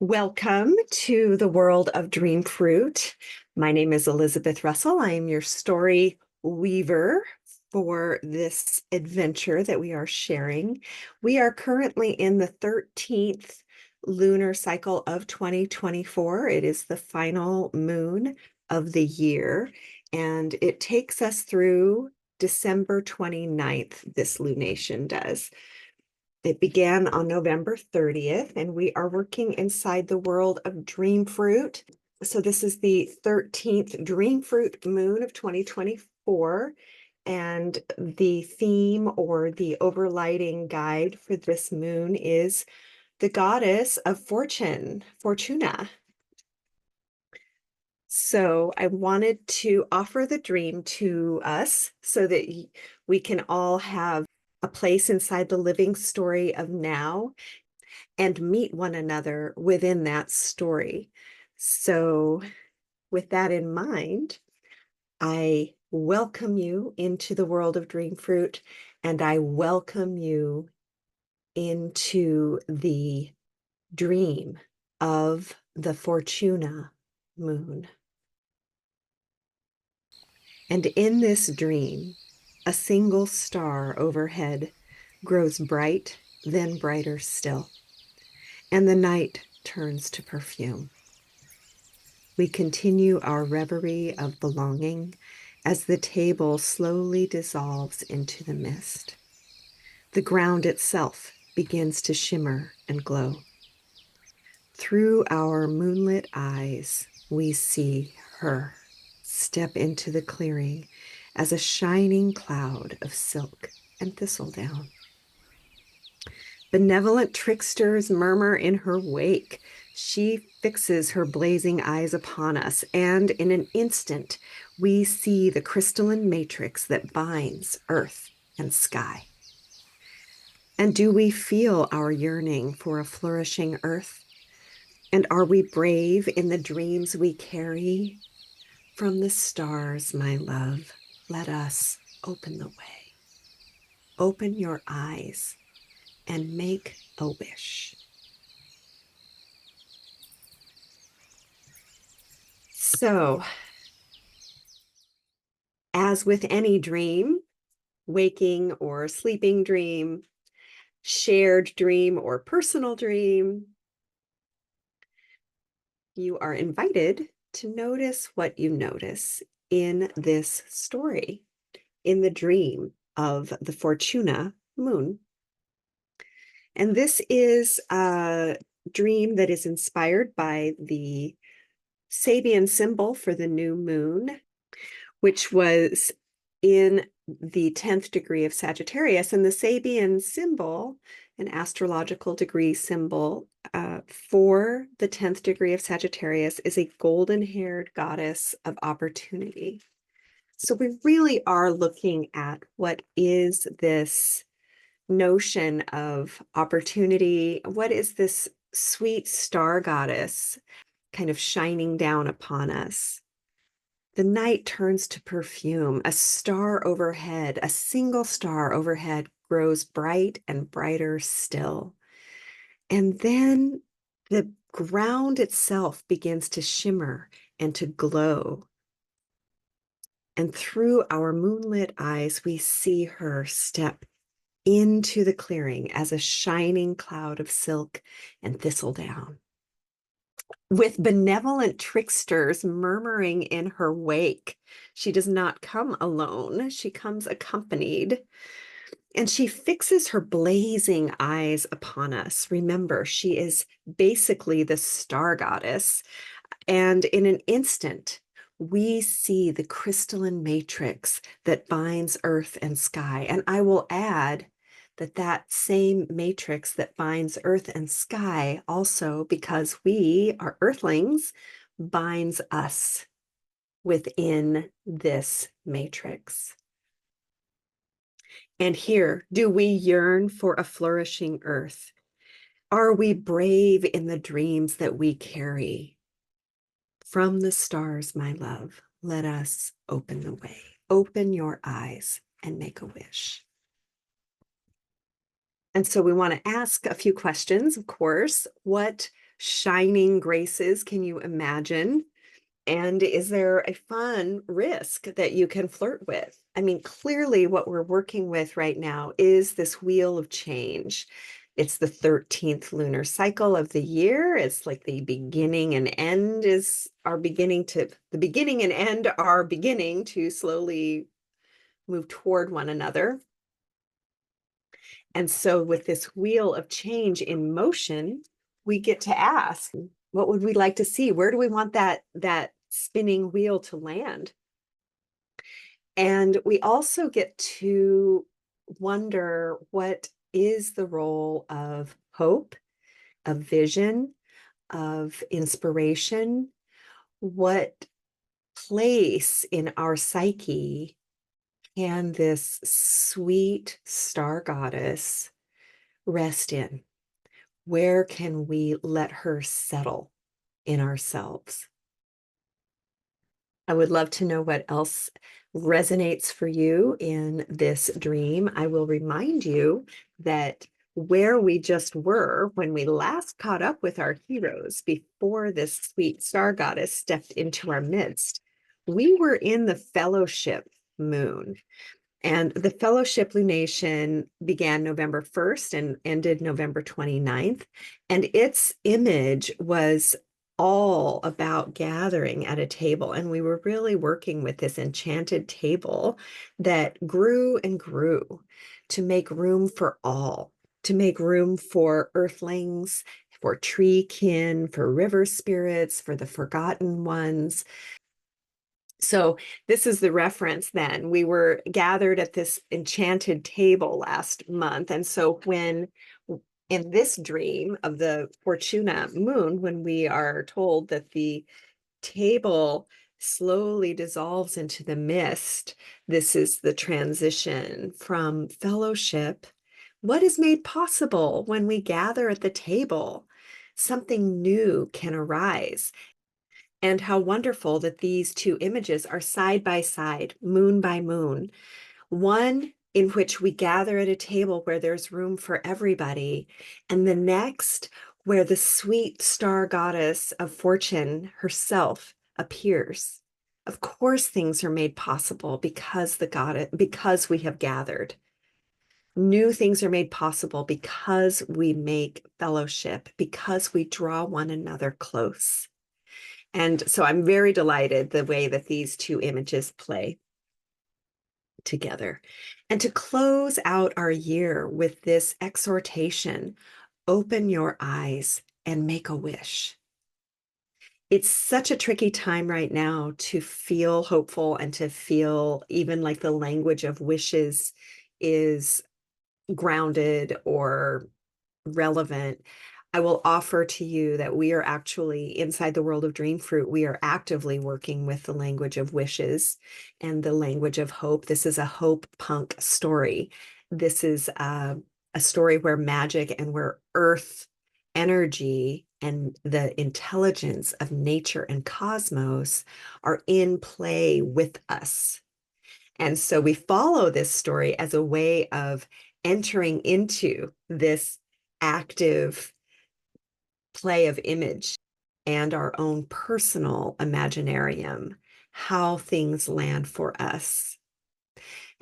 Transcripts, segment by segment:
Welcome to the world of Dreamfruit. My name is Elizabeth Russell. I am your story weaver for this adventure that we are sharing. We are currently in the 13th lunar cycle of 2024. It is the final moon of the year, and it takes us through December 29th, this lunation does. It began on November 30th, and we are working inside the world of Dreamfruit. So this is the 13th Dreamfruit moon of 2024. And the theme or the overlighting guide for this moon is the goddess of fortune, Fortuna. So I wanted to offer the dream to us so that we can all have a place inside the living story of now and meet one another within that story. So with that in mind, I welcome you into the world of Dreamfruit, and I welcome you into the dream of the Fortuna moon. And in this dream, a single star overhead grows bright, then brighter still, and the night turns to perfume. We continue our reverie of belonging as the table slowly dissolves into the mist. The ground itself begins to shimmer and glow. Through our moonlit eyes, we see her step into the clearing as a shining cloud of silk and thistledown. Benevolent tricksters murmur in her wake. She fixes her blazing eyes upon us, and in an instant, we see the crystalline matrix that binds earth and sky. And do we feel our yearning for a flourishing earth? And are we brave in the dreams we carry? From the stars, my love, let us open the way. Open your eyes and make a wish. So, as with any dream, waking or sleeping dream, shared dream or personal dream, you are invited to notice what you notice in this story, in the dream of the Fortuna moon. And this is a dream that is inspired by the Sabian symbol for the new moon, which was in the 10th degree of Sagittarius. And the Sabian symbol, an astrological degree symbol for the 10th degree of Sagittarius, is a golden-haired goddess of opportunity. So we really are looking at what is this notion of opportunity. What is this sweet star goddess kind of shining down upon us? The night turns to perfume. A star overhead, a single star overhead, grows bright and brighter still. And then the ground itself begins to shimmer and to glow. And through our moonlit eyes, we see her step into the clearing as a shining cloud of silk and thistledown, with benevolent tricksters murmuring in her wake. She does not come alone. She comes accompanied, and she fixes her blazing eyes upon us. Remember, she is basically the star goddess, and in an instant, we see the crystalline matrix that binds earth and sky. And I will add that same matrix that binds earth and sky also, because we are earthlings, binds us within this matrix. And here, do we yearn for a flourishing earth? Are we brave in the dreams that we carry? From the stars, my love, let us open the way. Open your eyes and make a wish. And so we want to ask a few questions, of course. What shining graces can you imagine? And is there a fun risk that you can flirt with? I mean, clearly, what we're working with right now is this wheel of change. It's the 13th lunar cycle of the year. It's like the beginning and end the beginning and end are beginning to slowly move toward one another. And so, with this wheel of change in motion, we get to ask, what would we like to see? Where do we want that spinning wheel to land? And we also get to wonder, what is the role of hope, of vision, of inspiration? What place in our psyche can this sweet star goddess rest in? Where can we let her settle in ourselves? I would love to know what else resonates for you in this dream. I will remind you that where we just were when we last caught up with our heroes before this sweet star goddess stepped into our midst, we were in the fellowship moon. And the fellowship lunation began November 1st and ended November 29th. And its image was all about gathering at a table. And we were really working with this enchanted table that grew and grew to make room for all, to make room for earthlings, for tree kin, for river spirits, for the forgotten ones. So this is the reference then. We were gathered at this enchanted table last month. And so when in this dream of the Fortuna moon, when we are told that the table slowly dissolves into the mist, this is the transition from fellowship. What is made possible when we gather at the table? Something new can arise. And how wonderful that these two images are side by side, moon by moon. One in which we gather at a table where there's room for everybody, and the next where the sweet star goddess of fortune herself appears. Of course, things are made possible because we have gathered. New things are made possible because we make fellowship, because we draw one another close. And so I'm very delighted the way that these two images play together. And to close out our year with this exhortation, open your eyes and make a wish. It's such a tricky time right now to feel hopeful and to feel even like the language of wishes is grounded or relevant. I will offer to you that we are actually inside the world of Dreamfruit. We are actively working with the language of wishes and the language of hope. This is a hope punk story. This is a story where magic and where earth energy and the intelligence of nature and cosmos are in play with us. And so we follow this story as a way of entering into this active play of image and our own personal imaginarium, how things land for us.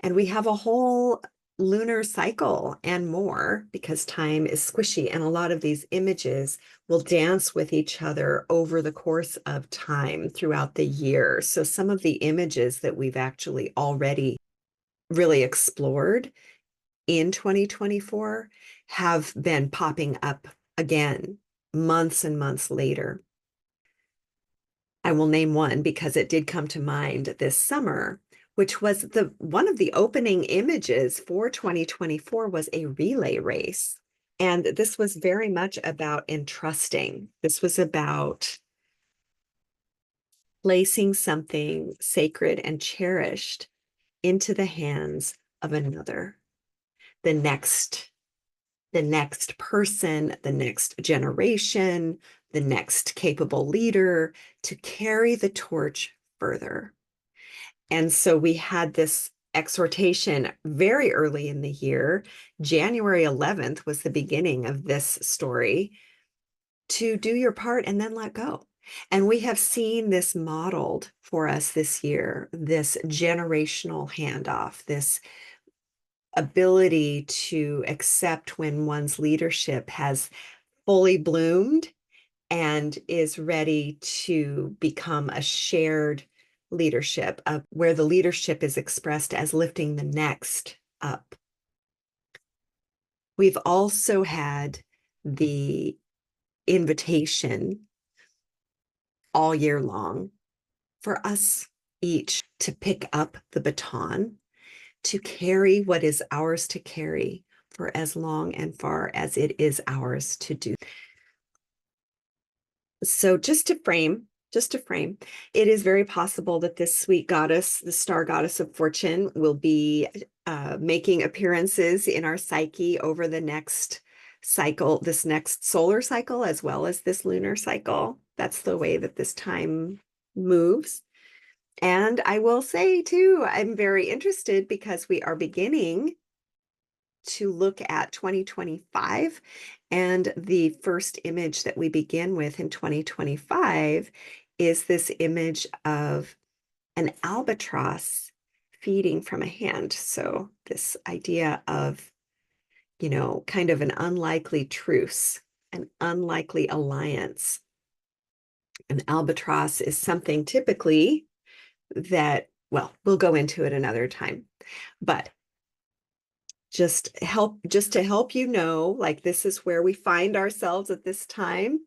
And we have a whole lunar cycle and more because time is squishy, and a lot of these images will dance with each other over the course of time throughout the year. So some of the images that we've actually already really explored in 2024 have been popping up again months and months later. I will name one because it did come to mind this summer, which was one of the opening images for 2024 was a relay race. And this was very much about entrusting. This was about placing something sacred and cherished into the hands of another, the next person, the next generation, the next capable leader to carry the torch further. And so we had this exhortation very early in the year. January 11th was the beginning of this story. to do your part and then let go. And we have seen this modeled for us this year, this generational handoff, this ability to accept when one's leadership has fully bloomed and is ready to become a shared leadership, where the leadership is expressed as lifting the next up. We've also had the invitation all year long for us each to pick up the baton, to carry what is ours to carry for as long and far as it is ours to do. So just to frame, it is very possible that this sweet goddess, the star goddess of fortune, will be making appearances in our psyche over the next cycle, this next solar cycle, as well as this lunar cycle. That's the way that this time moves. And I will say too, I'm very interested because we are beginning to look at 2025. And the first image that we begin with in 2025 is this image of an albatross feeding from a hand. So this idea of, kind of an unlikely truce, an unlikely alliance. An albatross is something typically that, well, we'll go into it another time, but just to help like this is where we find ourselves at this time.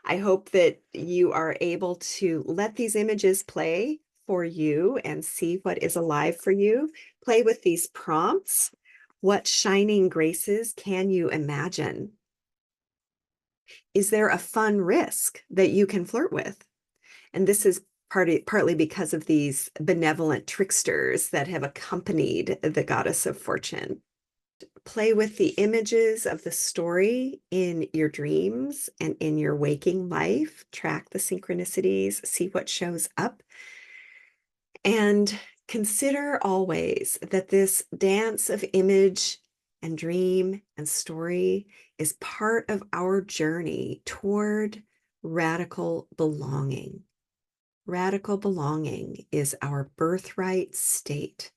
I hope that you are able to let these images play for you and see what is alive for you. Play with these prompts. What shining graces can you imagine? Is there a fun risk that you can flirt with? And this is partly because of these benevolent tricksters that have accompanied the goddess of fortune. Play with the images of the story in your dreams and in your waking life. Track the synchronicities, see what shows up. And consider always that this dance of image and dream and story is part of our journey toward radical belonging. Radical belonging is our birthright state.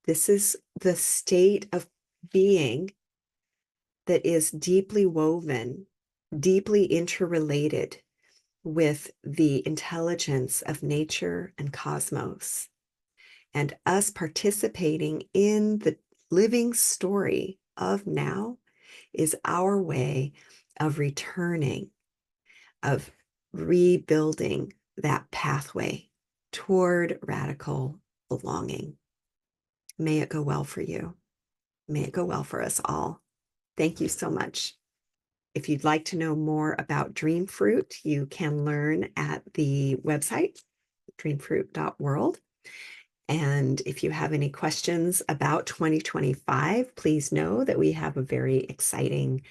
This is the state of being that is deeply woven, deeply interrelated with the intelligence of nature and cosmos. And us participating in the living story of now is our way of returning, of rebuilding that pathway toward radical belonging. May it go well for you. May it go well for us all. Thank you so much. If you'd like to know more about Dreamfruit, you can learn at the website, dreamfruit.world. And if you have any questions about 2025, please know that we have a very exciting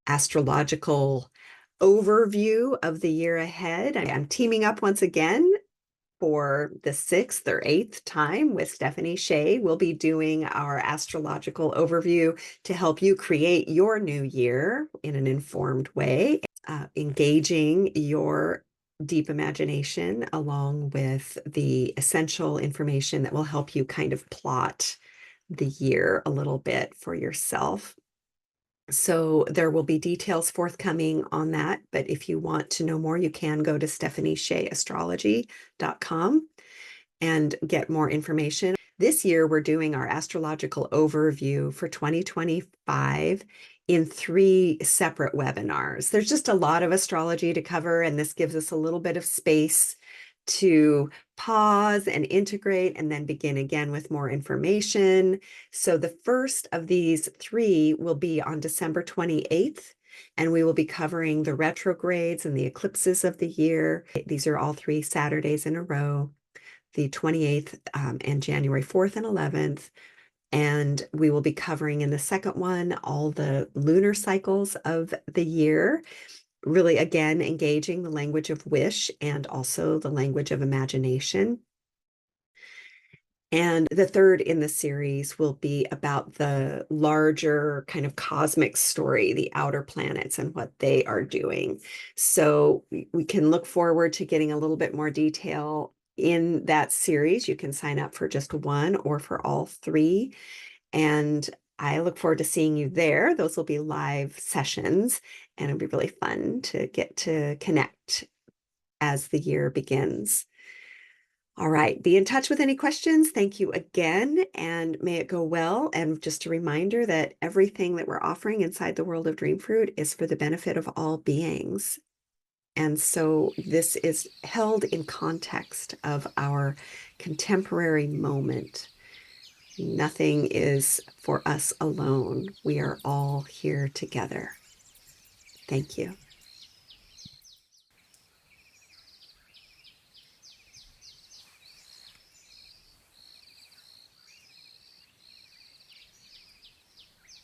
astrological overview of the year ahead. I'm teaming up once again for the 6th or 8th time with Stephanie Shea. We'll be doing our astrological overview to help you create your new year in an informed way, engaging your deep imagination along with the essential information that will help you kind of plot the year a little bit for yourself. So there will be details forthcoming on that. But if you want to know more, you can go to stephanieshayastrology.com and get more information. This year, we're doing our astrological overview for 2025 in 3 separate webinars. There's just a lot of astrology to cover, and this gives us a little bit of space to pause and integrate and then begin again with more information. So the first of these 3 will be on December 28th, and we will be covering the retrogrades and the eclipses of the year. These are all 3 Saturdays in a row, the 28th and January 4th and 11th. And we will be covering in the second one all the lunar cycles of the year, really, again, engaging the language of wish and also the language of imagination. And the third in the series will be about the larger kind of cosmic story, the outer planets and what they are doing. So we can look forward to getting a little bit more detail in that series. You can sign up for just one or for all three. And I look forward to seeing you there. Those will be live sessions, and it'll be really fun to get to connect as the year begins. All right, be in touch with any questions. Thank you again, and may it go well. And just a reminder that everything that we're offering inside the world of Dreamfruit is for the benefit of all beings. And so this is held in context of our contemporary moment. Nothing is for us alone. We are all here together. Thank you.